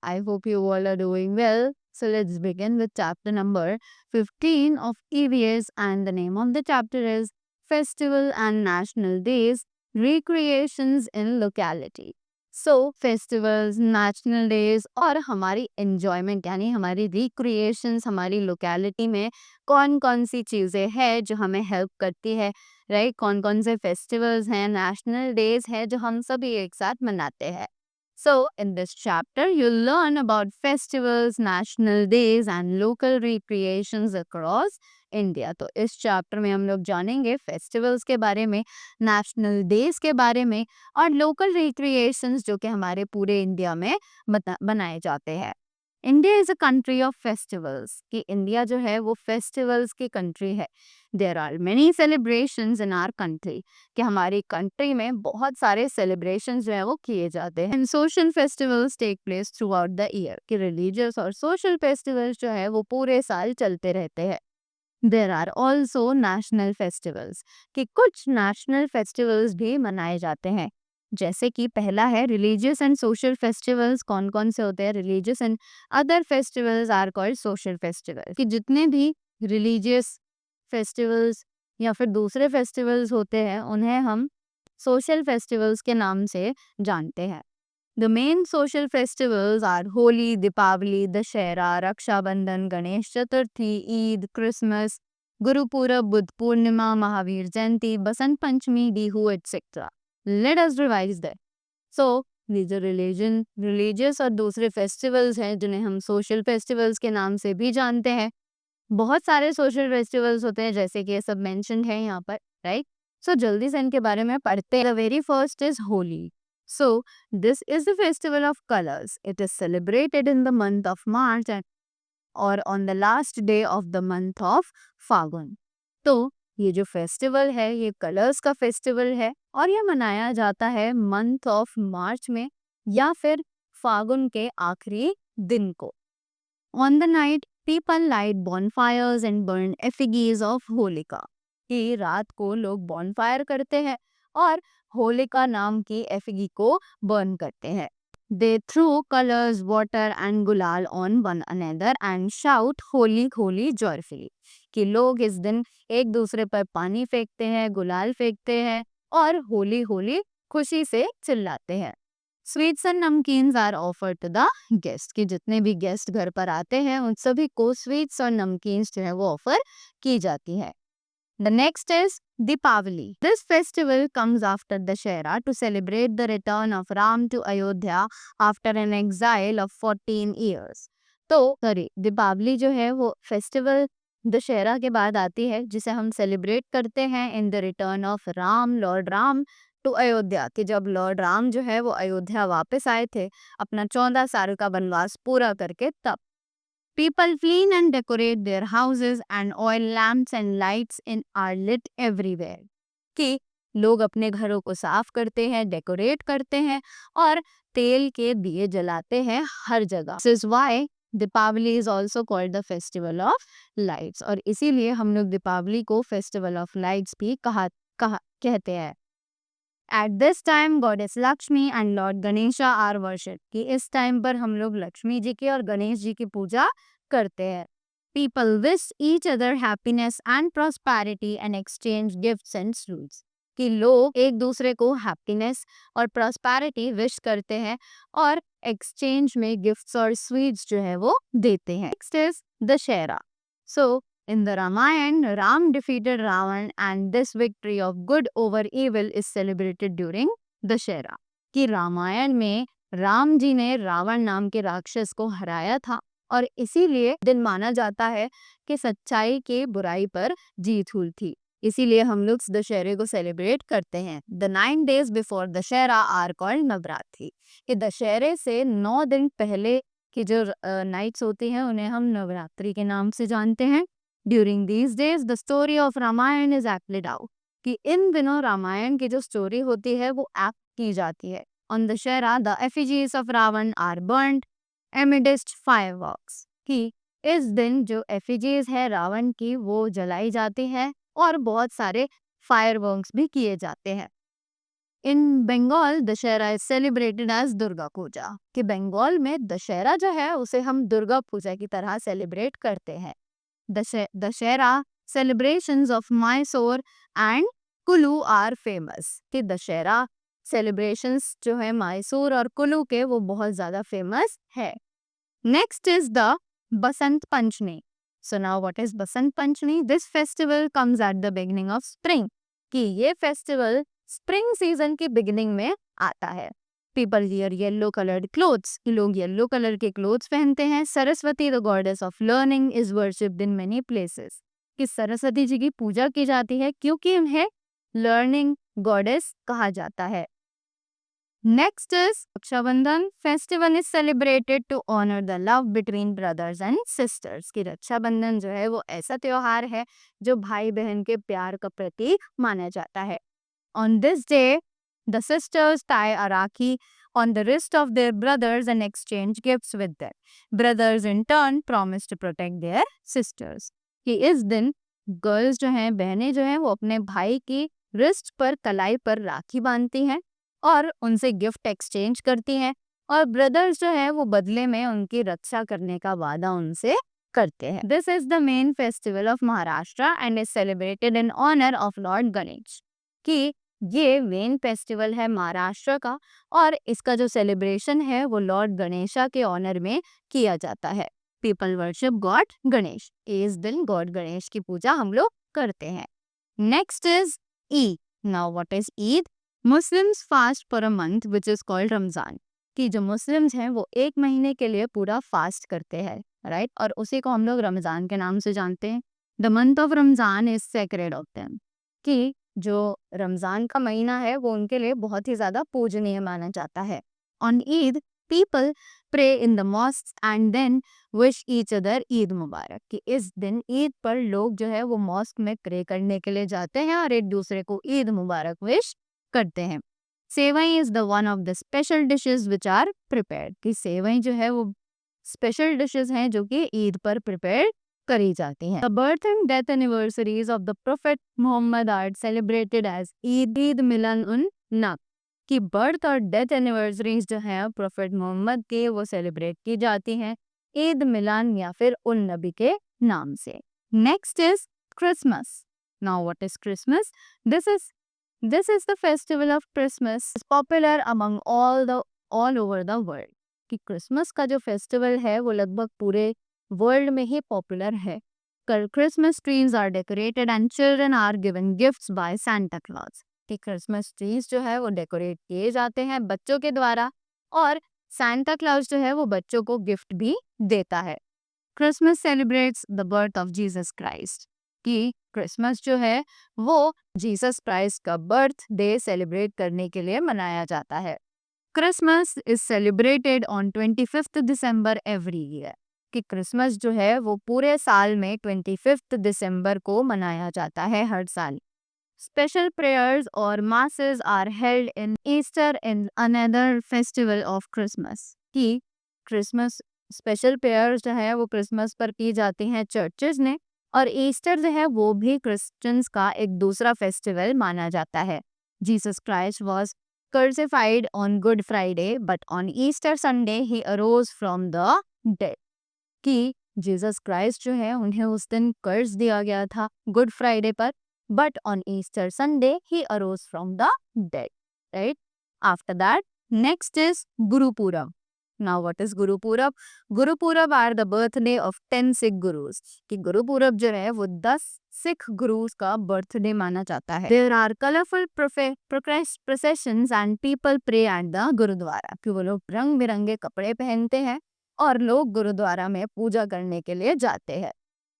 I hope you all are doing well. So let's begin with chapter number 15 of EVS, and the name of the chapter is Festival and National Days, Recreations in Locality. So festivals, national days और हमारी enjoyment यानी हमारी recreations हमारी locality में कौन कौन सी चीज़ें हैं जो हमें हेल्प करती है, राइट? कौन कौन से फेस्टिवल्स हैं, नेशनल डेज हैं जो हम सभी एक साथ मनाते हैं. So, in this chapter, you'll learn about festivals, national days, and local recreations across India. तो इस चैप्टर में हम लोग जानेंगे फेस्टिवल्स के बारे में, नेशनल डेज के बारे में और लोकल रिक्रिएशंस जो कि हमारे पूरे इंडिया में बनाए जाते हैं. India is a country of festivals, कि इंडिया जो है वो फेस्टिवल्स की कंट्री है. There are many celebrations in our country, कि हमारी कंट्री में बहुत सारे सेलिब्रेशंस जो है वो किए जाते हैं. And social festivals take place throughout the year, कि रिलीजियस और सोशल फेस्टिवल्स जो है वो पूरे साल चलते रहते हैं. There are also national festivals, कि कुछ नेशनल फेस्टिवल्स भी मनाए जाते हैं. जैसे कि पहला है रिलीजियस एंड सोशल फेस्टिवल्स. कौन कौन से होते हैं? Religious and other festivals are called social festivals, कि जितने भी रिलीजियस फेस्टिवल्स या फिर दूसरे फेस्टिवल्स होते हैं उन्हें हम सोशल फेस्टिवल्स के नाम से जानते हैं. The main social festivals are Holi, Deepawali, Dussehra, Rakshabandhan, Ganesh Chaturthi, Eid, Christmas, Gurpurab, Buddha Purnima, Mahavir Jayanti, Basant Panchami, Bihu etcetera. Let us revise that. So these are religious और दूसरे फेस्टिवल्स हैं जिन्हें हम सोशल फेस्टिवल्स के नाम से भी जानते हैं. बहुत सारे सोशल फेस्टिवल्स होते हैं जैसे कि ये सब मेंशन्ड है यहाँ पर, राइट? सो जल्दी से इनके बारे में पढ़ते हैं. The very first is Holi. So this is the festival of colours. It is celebrated in the month of March and और on the last day of the month of Phagun. तो ये जो फेस्टिवल है ये कलर्स का फेस्टिवल है और ये मनाया जाता है मंथ ऑफ मार्च में या फिर फागुन के आखिरी दिन को. On the night, people light bonfires and burn effigies of Holika, कि रात को लोग bonfire करते हैं और होलिका नाम की एफिगी को बर्न करते हैं. They throw colors, water and गुलाल on one another and shout Holi Holi joyfully, कि लोग इस दिन एक दूसरे पर पानी फेंकते हैं, गुलाल फेंकते हैं और होली होली खुशी से चिल्लाते हैं. Sweets and namkeens are offer to the guest, कि जितने भी गेस्ट घर पर आते हैं उन सभी को स्वीट्स और नमकीन्स जो है वो ऑफर की जाती है. The next is Deepawali. This festival comes after Dussehra to celebrate the return of Ram to Ayodhya after an exile of 14 years. तो दीपावली जो है वो फेस्टिवल दशहरा के बाद आती है जिसे हम सेलिब्रेट करते हैं in the return of Ram, Lord Ram to Ayodhya, कि जब लॉर्ड राम जो है वो अयोध्या वापस आए थे अपना 14 साल का वनवास पूरा करके तब. People clean and decorate their houses and oil lamps and lights in are lit everywhere, कि लोग अपने घरों को साफ करते हैं, डेकोरेट करते हैं और तेल के दिए जलाते हैं हर जगह. This is why Deepawali is also called the festival of lights, और इसीलिए हम लोग दीपावली को फेस्टिवल ऑफ लाइट्स भी कहते हैं. At this time, Goddess Lakshmi and Lord Ganesha are worshipped, कि इस टाइम पर हम लोग लक्ष्मी जी की और गणेश जी की पूजा करते हैं. People wish each other happiness and prosperity and exchange gifts and sweets, कि लोग एक दूसरे को हैप्पीनेस और प्रॉस्पेरिटी विश करते हैं और एक्सचेंज में गिफ्ट्स और स्वीट्स जो है वो देते हैं. Next is Dussehra. So in the Ramayana, Ram defeated Ravan and this victory of good over evil is celebrated during Dashera, कि रामायण में राम जी ने रावण नाम के राक्षस को हराया था और इसीलिए दिन माना जाता है कि सच्चाई के बुराई पर जीत हुई थी. इसीलिए हम लोग दशहरे को सेलिब्रेट करते हैं. The 9 days before Dussehra are called Navratri, कि दशहरे से 9 दिन पहले की जो नाइट्स होती हैं उन्हें हम नवरात्रि के नाम से जानते हैं. During these days, the story of Ramayana is acted out, कि इन दिनों रामायण की जो स्टोरी होती है वो एक्ट की जाती है. On Dashera, the effigies of Ravan are burnt amidst fireworks, कि इस दिन जो effigies है रावण की वो जलाई जाती है और बहुत सारे fireworks भी किए जाते हैं. In Bengal Dussehra is celebrated as Durga Puja, कि बंगाल में दशहरा जो है उसे हम दुर्गा पूजा की तरह सेलिब्रेट करते हैं। Dussehra celebrations of Mysore and Kullu are famous, कि दशहरा सेलिब्रेशंस जो है मैसूर और कुल्लू के वो बहुत ज़्यादा फेमस है। Next is the Basant Panchami. So now what is Basant Panchami? This festival comes at the beginning of spring, कि ये फेस्टिवल स्प्रिंग सीजन के बिगिनिंग में आता है। People wear yellow coloured clothes, लोग येलो कलर के क्लोथ्स पहनते हैं। Saraswati the goddess of learning is worshipped in many places, कि सरस्वती जी की पूजा की जाती है क्योंकि उन्हें लर्निंग गॉडेस कहा जाता है। Next is Rakshabandhan. Festival is celebrated to honour the love between brothers and sisters, की रक्षाबंधन जो है वो ऐसा त्योहार है जो भाई बहन के प्यार का प्रतीक माना जाता है। On this day the sisters tie a rakhi on the wrist of their brothers and exchange gifts with them. Brothers in turn promise to protect their sisters. कि इस दिन गर्ल्स जो हैं, बहनें जो हैं, वो अपने भाई की रिस्ट पर, कलाई पर राखी बांधती हैं और उनसे गिफ्ट एक्सचेंज करती हैं, और ब्रदर्स जो हैं वो बदले में उनकी रक्षा करने का वादा उनसे करते हैं। This is the main festival of Maharashtra and is celebrated in honour of Lord Ganesh, कि ये मेन फेस्टिवल है महाराष्ट्र का और इसका जो सेलिब्रेशन है वो लॉर्ड गणेशा के ऑनर में किया जाता है। पीपल वर्शिप गॉड गणेश, इस दिन गॉड गणेश की पूजा हम लोग करते हैं। Next is Eid. Now what is Eid? Muslims fast for a month which is called Ramzan, कि जो मुस्लिम्स हैं वो एक महीने के लिए पूरा फास्ट करते हैं, राइट, और उसी को हम लोग रमजान के नाम से जानते हैं। The month of Ramzan is sacred of them, कि जो रमजान का महीना है वो उनके लिए बहुत ही ज्यादा पूजनीय माना जाता है। On Eid people pray in the mosque and then wish each other Eid Mubarak, कि इस दिन ईद पर लोग जो है वो मॉस्क में प्रे करने के लिए जाते हैं और एक दूसरे को ईद मुबारक विश करते हैं। Sevai is the one of the special dishes which are prepared, कि सेवई जो है वो स्पेशल डिशेज हैं जो कि ईद पर प्रिपेयर करी जाती हैं। The birth and death anniversaries of the Prophet Muhammad are celebrated as Eid मिलन उन नबी, कि बर्थ और डेथ एनिवर्सरीज जो है प्रोफेट मोहम्मद के वो सेलिब्रेट की जाती हैं ईद मिलन या फिर उन नबी के नाम से। Next is Christmas. Now what is Christmas? This is the festival of Christmas is popular among all over the world, कि क्रिसमस का जो फेस्टिवल है वो लगभग पूरे वर्ल्ड में ही पॉपुलर है। Christmas trees are decorated and children are given gifts by Santa Claus, कि क्रिसमस ट्रीज जो है वो डेकोरेट किए जाते हैं बच्चों के द्वारा और सांता क्लॉज जो है वो बच्चों को गिफ्ट भी देता है। Christmas celebrates the birth of Jesus Christ, कि क्रिसमस जो है वो जीसस क्राइस्ट का बर्थ डे सेलिब्रेट करने के लिए मनाया जाता है। Christmas is celebrated on 25th December every year, कि क्रिसमस जो है वो पूरे साल में 25 दिसंबर को मनाया जाता है हर साल। स्पेशल प्रेयर्स और masses are held in Easter in another festival of Christmas, कि क्रिसमस स्पेशल प्रेयर्स जो है वो क्रिसमस पर की जाती हैं चर्चेज ने, और ईस्टर जो है वो भी क्रिश्चियंस का एक दूसरा फेस्टिवल माना जाता है। Jesus Christ was crucified on Good Friday, but on Easter Sunday he arose from the dead, कि जीसस क्राइस्ट जो है उन्हें उस दिन कर्ज दिया गया था गुड फ्राइडे पर, but on Easter Sunday he arose from the dead, right. After that next is Gurpurab. Now what is Gurpurab? Gurpurab are the birthday of 10 Sikh gurus, कि गुरुपूरब जो है वो 10 सिख गुरुज का बर्थडे माना जाता है। There are colourful processions and people pray at the gurdwara, कि वो लोग रंग बिरंगे कपड़े पहनते हैं और लोग गुरुद्वारा में पूजा करने के लिए जाते हैं।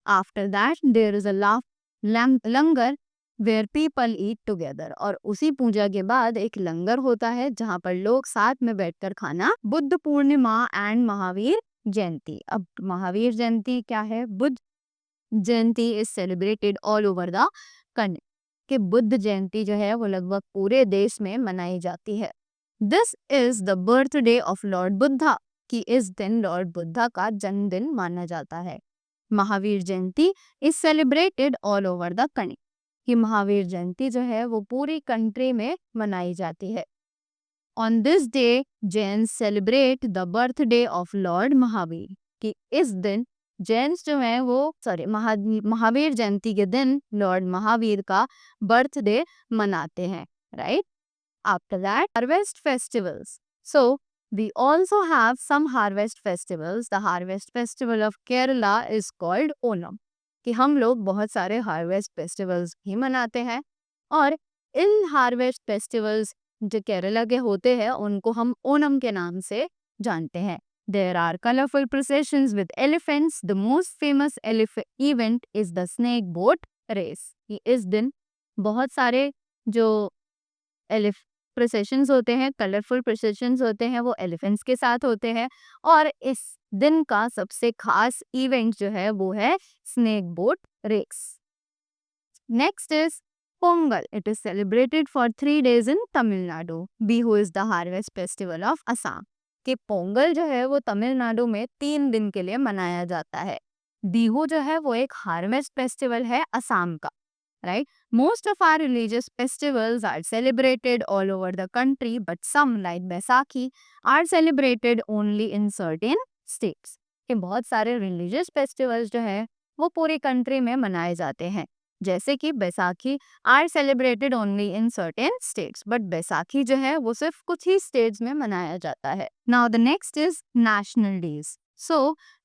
After that there is a langar where people eat together, और उसी पूजा के बाद एक लंगर होता है जहाँ पर लोग साथ में बैठकर खाना। बुद्ध पूर्णिमा एंड महावीर जयंती। अब महावीर जयंती क्या है? Buddha Jayanti is celebrated all over the country, कि बुद्ध जयंती जो है वो लगभग पूरे देश में मनाई जाती है। This is the birthday of Lord Buddha, कि इस दिन लॉर्ड बुद्धा का जन्मदिन माना जाता है। Mahavir Jayanti is celebrated all over the country, कि महावीर जयंती जो है वो पूरी कंट्री में मनाई जाती है। On this day Jains celebrate the birthday of Lord Mahavir, कि इस दिन जैन्स जो है वो महावीर जयंती के दिन लॉर्ड महावीर का बर्थडे मनाते हैं, right? After that, harvest festivals. So, we also have some harvest festivals. The harvest festival of Kerala is called Onam. कि हम लोग बहुत सारे harvest festivals भी मनाते हैं, और इन harvest festivals जो केरला के होते हैं उनको हम ओनम के नाम से जानते हैं. There are colorful processions with elephants. The most famous event is the snake boat race. कि इस दिन बहुत सारे जो प्रोसेशंस होते हैं, कलरफुल प्रोसेशंस होते हैं, वो एलिफेंट्स के साथ होते हैं, और इस दिन का सबसे खास इवेंट जो है वो है snake boat race. Next is Pongal. It is celebrated for 3 days in Tamil Nadu. Bihu is the harvest festival of Assam. कि पोंगल जो है वो तमिलनाडु में 3 दिन के लिए मनाया जाता है. बिहू जो है वो एक हार्वेस्ट फेस्टिवल है असम का, right? Most of our religious festivals are celebrated all over the country, but some like Baisakhi are celebrated only in certain states. कि बहुत सारे religious festivals जो है वो पूरी country में मनाए जाते हैं, जैसे कि Baisakhi are celebrated only in certain states, but Baisakhi जो है वो सिर्फ कुछ ही states में मनाया जाता है. Now the next is national days. So,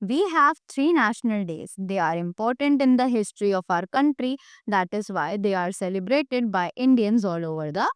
we have 3 national days. They are important in the history of our country. That is why they are celebrated by Indians all over the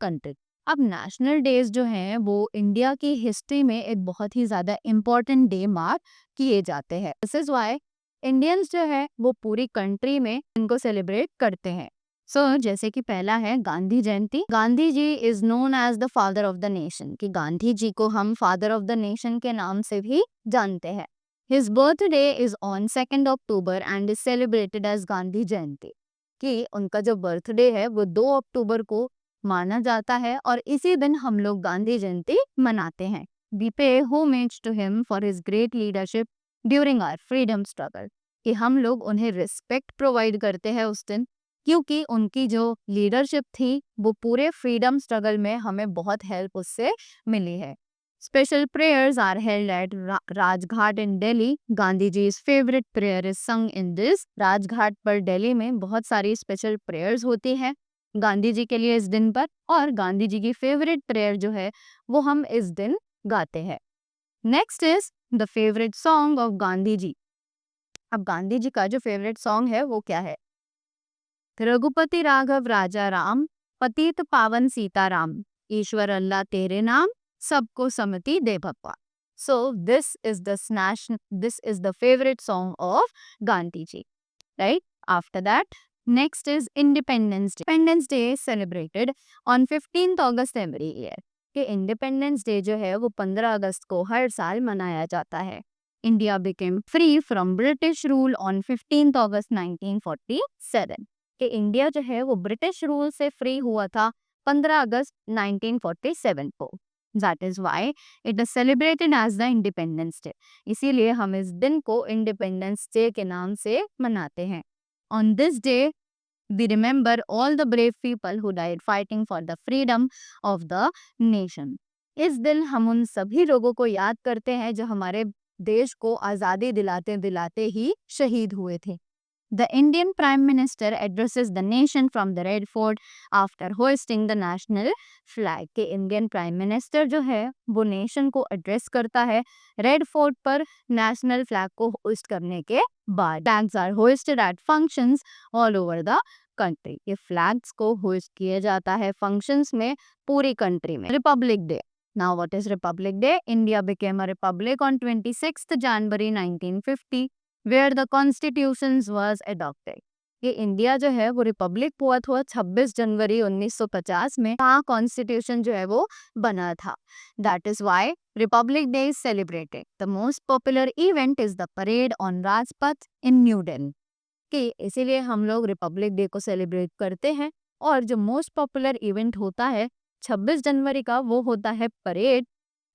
country. अब national days जो हैं वो India की history में एक बहुत ही ज़्यादा important day mark किए जाते हैं. दिस इज वाई इंडियंस जो है वो पूरी कंट्री में इनको सेलिब्रेट करते हैं. जैसे कि पहला है Gandhi Jayanti. Gandhi ji is known as the father of the nation. कि गांधी जी को हम फादर ऑफ द नेशन के नाम से भी जानते हैं. His birthday is on 2 October and is celebrated as Gandhi Jayanti. कि उनका जो बर्थडे है वो 2 अक्टूबर को माना जाता है, और इसी दिन हम लोग गांधी जयंती मनाते हैं. We pay homage to him for his great leadership during our freedom struggle. कि हम लोग उन्हें रिस्पेक्ट प्रोवाइड करते हैं उस दिन, क्योंकि उनकी जो लीडरशिप थी वो पूरे फ्रीडम स्ट्रगल में हमें बहुत हेल्प उससे मिली है. Special prayers are held at Rajghat in Delhi. Gandhi ji favourite prayer is sung in this. Rajghat पर दिल्ली में बहुत सारी स्पेशल प्रेयर्स होती हैं गांधी जी के लिए इस दिन पर, और गांधी जी की फेवरेट प्रेयर जो है वो हम इस दिन गाते हैं. Next is the favourite song of Gandhi ji. अब गांधी जी का जो फेवरेट सॉन्ग है वो क्या है? रघुपति राघव राजा राम, पतित पावन सीताराम, ईश्वर अल्लाह तेरे नाम, सबको सम्मति दे भगवान. So this is the favorite song of Gandhi ji, right? After that, next is Independence Day. Independence Day is celebrated on 15th August every year. कि इंडिपेंडेंस डे जो है वो 15 अगस्त को हर साल मनाया जाता है. India became free from British rule on 15th August 1947. कि इंडिया जो है वो ब्रिटिश रूल से फ्री हुआ था 15 अगस्त 1947 को. That is why it is celebrated as the Independence Day. इसीलिए हम इस दिन को इंडिपेंडेंस डे के नाम से मनाते हैं. On this day, we remember all the brave people who died fighting for the freedom of the nation. इस दिन हम उन सभी लोगों को याद करते हैं जो हमारे देश को आज़ादी दिलाते दिलाते ही शहीद हुए थे. The Indian Prime Minister addresses the nation from the Red Fort after hoisting the national flag. के इंडियन प्राइम मिनिस्टर जो है वो नेशन को एड्रेस करता है रेड फोर्ट पर नेशनल फ्लैग को होस्ट करने के बाद. Flags are hosted at functions all over the country. ये फ्लैग्स को होस्ट किया जाता है फंक्शंस में पूरी कंट्री में. Republic day. Now what is Republic Day? India became a republic on 26th January 1950. where the constitutions was adopted. ये India जो है वो रिपब्लिक हुआ था 26 जनवरी 1950 में. कहाँ कॉन्स्टिट्यूशन जो है वो बना था. That is why Republic Day is celebrated. The most popular event is the parade on Rajpath in New Delhi. कि इसीलिए हम लोग रिपब्लिक डे को सेलिब्रेट करते हैं, और जो मोस्ट पॉपुलर इवेंट होता है 26 जनवरी का वो होता है परेड,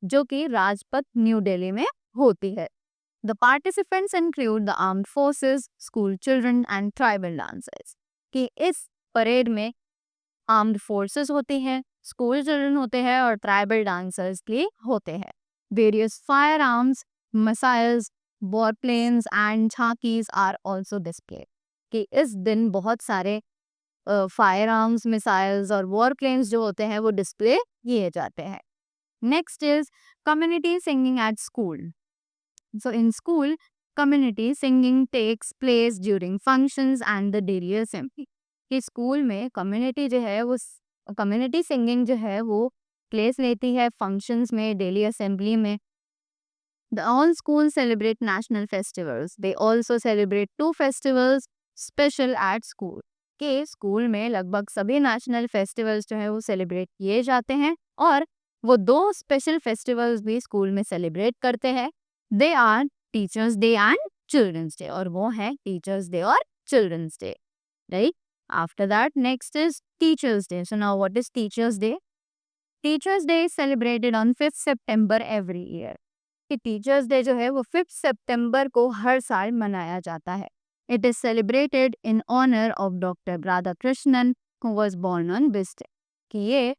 जो कि राजपथ न्यू दिल्ली में होती है. The participants include the armed forces, school children and tribal dancers. कि इस परेड में आर्म्ड फोर्सेस होती हैं, स्कूल चिल्ड्रन होते हैं और ट्राइबल डांसर्स भी होते हैं। Various firearms, missiles, war planes and jhankis are also display. कि इस दिन बहुत सारे फायर आर्म्स, मिसाइल्स और वॉर प्लेन्स जो होते हैं वो डिस्प्ले किए जाते हैं। Next is community singing at school. So in school, community singing takes place during functions and the daily assembly. कि स्कूल में कम्युनिटी जो है वो कम्युनिटी सिंगिंग जो है वो प्लेस लेती है फंक्शंस में, डेली असेंबली में। The all schools celebrate national festivals. They also celebrate two festivals special at school. कि स्कूल में लगभग सभी नेशनल फेस्टिवल्स जो है वो सेलिब्रेट किए जाते हैं और वो दो स्पेशल फेस्टिवल्स भी स्कूल में सेलिब्रेट करते हैं। They are Teachers Day and Children's Day, और वो है टीचर्स डे और Children's Day, right. After that next is Teachers Day. So now what is Teachers Day? Teachers Day is celebrated on 5 September every year. कि Teachers Day जो है वो 5 सितंबर को हर साल मनाया जाता है। It is celebrated in honour of doctor Radha Krishnan who was born on this day. कि ये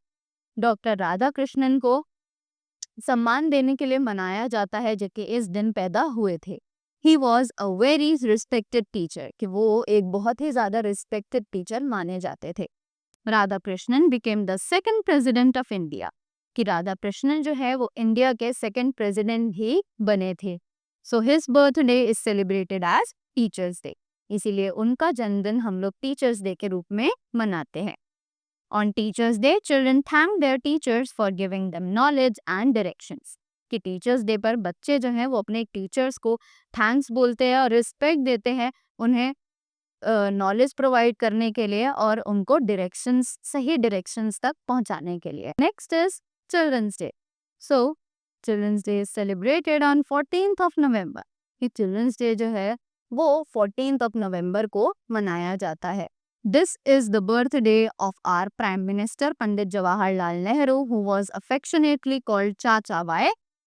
डॉक्टर राधा कृष्णन को सम्मान देने के लिए मनाया जाता है जो कि इस दिन पैदा हुए थे। He was a very respected teacher. कि वो एक बहुत ही ज्यादा रिस्पेक्टेड टीचर माने जाते थे। Radha Krishnan became the second president of India. कि राधा कृष्णन जो है वो इंडिया के सेकंड प्रेसिडेंट भी बने थे। So his birthday is celebrated as Teachers Day. इसीलिए उनका जन्मदिन हम लोग टीचर्स डे के रूप में मनाते हैं। On Teachers Day, children thank their teachers for giving them knowledge and directions. कि टीचर्स डे पर बच्चे जो हैं वो अपने टीचर्स को थैंक्स बोलते हैं और रिस्पेक्ट देते हैं उन्हें नॉलेज प्रोवाइड करने के लिए और उनको डायरेक्शंस, सही डायरेक्शंस तक पहुंचाने के लिए। Next is Children's Day. So Children's Day is celebrated on 14th of November. ये चिल्ड्रंस डे जो है वो 14th ऑफ नवंबर को मनाया जाता है। This is the birthday of our Prime Minister Pandit Jawaharlal Nehru, who was affectionately called Chacha by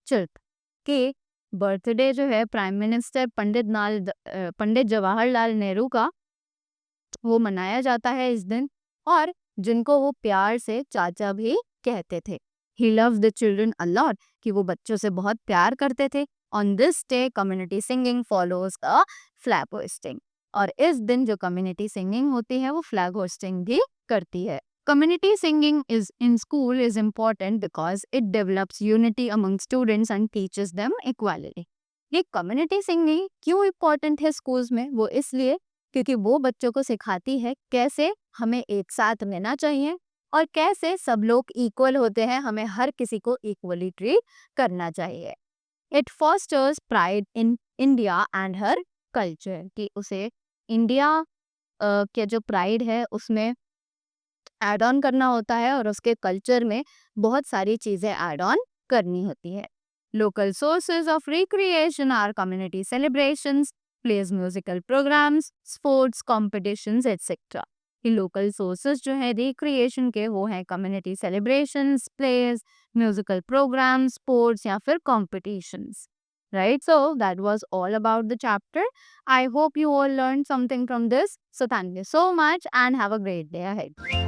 children. के birthday जो है प्राइम मिनिस्टर पंडित जवाहरलाल नेहरू का वो मनाया जाता है इस दिन, और जिनको वो प्यार से चाचा भी कहते थे। He loved the children a lot, कि वो बच्चों से बहुत प्यार करते थे। On this day, community singing follows a flag hoisting. और इस दिन जो कम्युनिटी सिंगिंग होती है वो फ्लैग होस्टिंग भी करती है। Community singing is in school is important because it develops unity among students and teachers them equality. ये कम्युनिटी सिंगिंग क्यों इम्पॉर्टेंट है स्कूल्स में? वो इसलिए क्योंकि वो बच्चों को सिखाती है कैसे हमें एक साथ रहना चाहिए और कैसे सब लोग इक्वल होते हैं, हमें हर किसी को इक्वली ट्रीट करना चाहिए। It fosters pride in India and her culture. कि उसे इंडिया के जो प्राइड है उसमें ऐड ऑन करना होता है और उसके कल्चर में बहुत सारी चीज़ें ऐड ऑन करनी होती है। Local sources of recreation are community celebrations, plays, musical programs, sports competitions etcetera. Local sources जो है रिक्रिएशन के वो हैं community celebrations, plays, musical programs, sports या फिर competitions, right? So that was all about the chapter. I hope you all learned something from this. So thank you so much and have a great day ahead.